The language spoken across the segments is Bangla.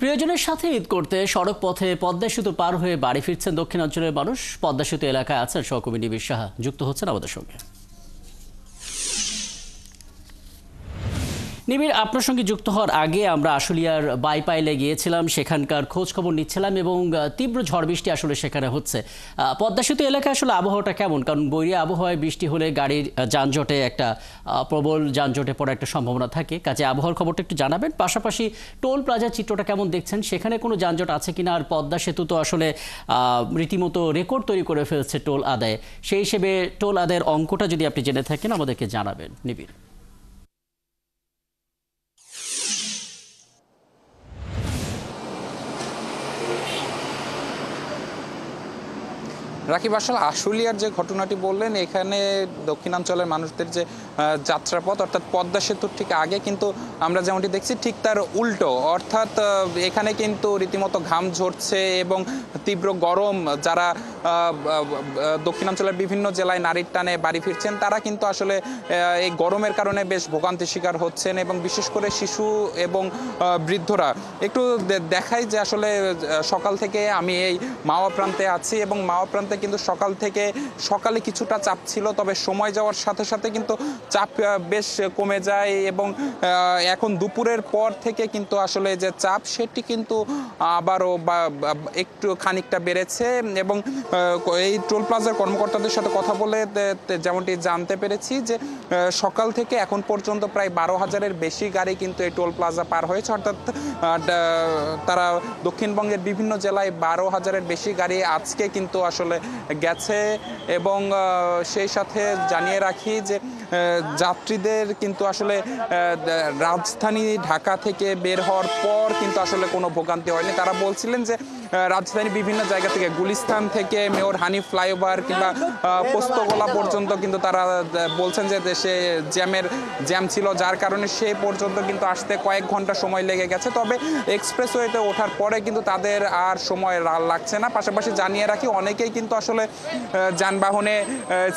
প্রিয়জনের সাথে ঈদ করতে সড়ক পথে পদ্মা সেতু পার হয়ে বাড়ি ফিরছেন দক্ষিণাঞ্চলের মানুষ। পদ্মা সেতু এলাকায় আছেন সহকর্মী নিবিড় সাহা, যুক্ত হচ্ছেন আমাদের সঙ্গে। নিবিড়, আপনার সঙ্গে যুক্ত হওয়ার আগে আমরা আশুলিয়ার বাইপাইলে গিয়েছিলাম, সেখানকার খোঁজ খবর নিচ্ছিলাম এবং তীব্র ঝড় বৃষ্টি আসলে সেখানে হচ্ছে। পদ্মা সেতু এলাকায় আসলে আবহাওয়াটা কেমন? কারণ বৈরী আবহাওয়ায় বৃষ্টি হলে গাড়ির যানজটে প্রবল যানজটে পড়ার একটা সম্ভাবনা থাকে। কাজে আবহাওয়ার খবরটা একটু জানাবেন। পাশাপাশি টোল প্লাজার চিত্রটা কেমন দেখছেন, সেখানে কোনো যানজট আছে কিনা? আর পদ্মা সেতু তো আসলে রীতিমতো রেকর্ড তৈরি করে ফেলছে টোল আদায়ে, সেই হিসেবে টোল আদায়ের অঙ্কটা যদি আপনি জেনে থাকেন আমাদেরকে জানাবেন নিবিড়। রাকিব, আসলে আশুলিয়ার যে ঘটনাটি বললেন, এখানে দক্ষিণাঞ্চলের মানুষদের যে যাত্রাপথ অর্থাৎ পদ্মা সেতুর ঠিক আগে কিন্তু আমরা যেমনটি দেখছি ঠিক তার উল্টো, অর্থাৎ এখানে কিন্তু রীতিমতো ঘাম ঝরছে এবং তীব্র গরম। যারা দক্ষিণাঞ্চলের বিভিন্ন জেলায় নারীর টানে বাড়ি ফিরছেন তারা কিন্তু আসলে এই গরমের কারণে বেশ ভোগান্তির শিকার হচ্ছেন এবং বিশেষ করে শিশু এবং বৃদ্ধরা। একটু দেখাই যে আসলে সকাল থেকে আমি এই মাওয়া প্রান্তে আছি এবং মাওয়া প্রান্তে কিন্তু সকালে কিছুটা চাপ ছিল, তবে সময় যাওয়ার সাথে সাথে কিন্তু চাপ বেশ কমে যায় এবং এখন দুপুরের পর থেকে কিন্তু আসলে যে চাপ সেটি কিন্তু আবারও একটু খানিকটা বেড়েছে। এবং এই টোল প্লাজার কর্মকর্তাদের সাথে কথা বলে যেমনটি জানতে পেরেছি যে সকাল থেকে এখন পর্যন্ত প্রায় 12,000-এর বেশি গাড়ি কিন্তু এই টোল প্লাজা পার হয়েছে, অর্থাৎ তারা দক্ষিণবঙ্গের বিভিন্ন জেলায় 12,000-এর বেশি গাড়ি আজকে কিন্তু আসলে গেছে। এবং সেই সাথে জানিয়ে রাখি যে যাত্রীদের কিন্তু আসলে রাজধানী ঢাকা থেকে বের হওয়ার পর কিন্তু আসলে কোনো ভোগান্তি হয়নি। তারা বলছিলেন যে রাজধানীর বিভিন্ন জায়গা থেকে, গুলিস্তান থেকে মেয়র হানিফ ফ্লাইওভার কিংবা পোস্তগোলা পর্যন্ত কিন্তু তারা বলছেন যে দেশে জ্যাম ছিল, যার কারণে সে পর্যন্ত কিন্তু আসতে কয়েক ঘন্টা সময় লেগে গেছে। তবে এক্সপ্রেসওয়েতে ওঠার পরে কিন্তু তাদের আর সময় লাগছে না। পাশাপাশি জানিয়ে রাখি, অনেকেই কিন্তু আসলে যানবাহনে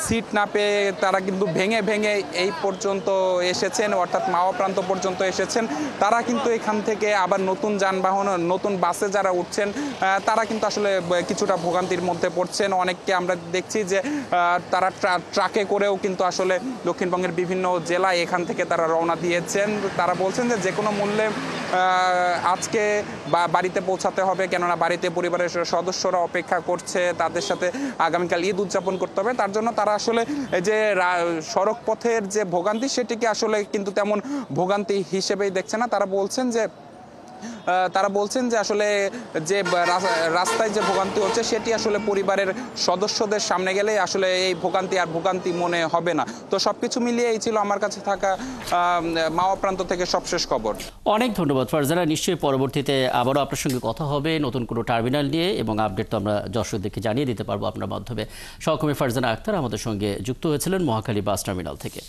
সিট না পেয়ে তারা কিন্তু ভেঙে এই পর্যন্ত এসেছেন, অর্থাৎ মাওয়া প্রান্ত পর্যন্ত এসেছেন। তারা কিন্তু এখান থেকে আবার নতুন যানবাহন, নতুন বাসে যারা উঠছেন তারা কিন্তু আসলে কিছুটা ভোগান্তির মধ্যে পড়ছেন। অনেককে আমরা দেখছি যে তারা ট্রাকে করেও কিন্তু আসলে দক্ষিণবঙ্গের বিভিন্ন জেলায় এখান থেকে তারা রওনা দিয়েছেন। তারা বলছেন যে কোনো মূল্যে আজকে বাড়িতে পৌঁছাতে হবে, কেননা বাড়িতে পরিবারের সদস্যরা অপেক্ষা করছে, তাদের সাথে আগামীকাল ঈদ উদযাপন করতে হবে। তার জন্য তারা আসলে যে সড়ক পথের যে ভোগান্তি সেটিকে আসলে কিন্তু তেমন ভোগান্তি হিসেবেই দেখছে না। তারা বলছেন যে আসলে যে রাস্তায় যে ভোগান্তি হচ্ছে সেটি আসলে পরিবারের সদস্যদের সামনে গেলে আসলে এই ভোগান্তি মনে হবে না। তো সবকিছু মিলিয়ে এই ছিল আমার কাছে থাকা মাওয়া প্রান্ত থেকে সবশেষ খবর। অনেক ধন্যবাদ ফারজানা। নিশ্চয়ই পরবর্তীতে আবারও আপনার সঙ্গে কথা হবে নতুন কোনো টার্মিনাল নিয়ে, এবং আপডেট তো আমরা দর্শকদেরকে জানিয়ে দিতে পারবো আপনার মাধ্যমে। সহকর্মী ফারজানা আক্তার আমাদের সঙ্গে যুক্ত হয়েছিলেন মহাখালী বাস টার্মিনাল থেকে।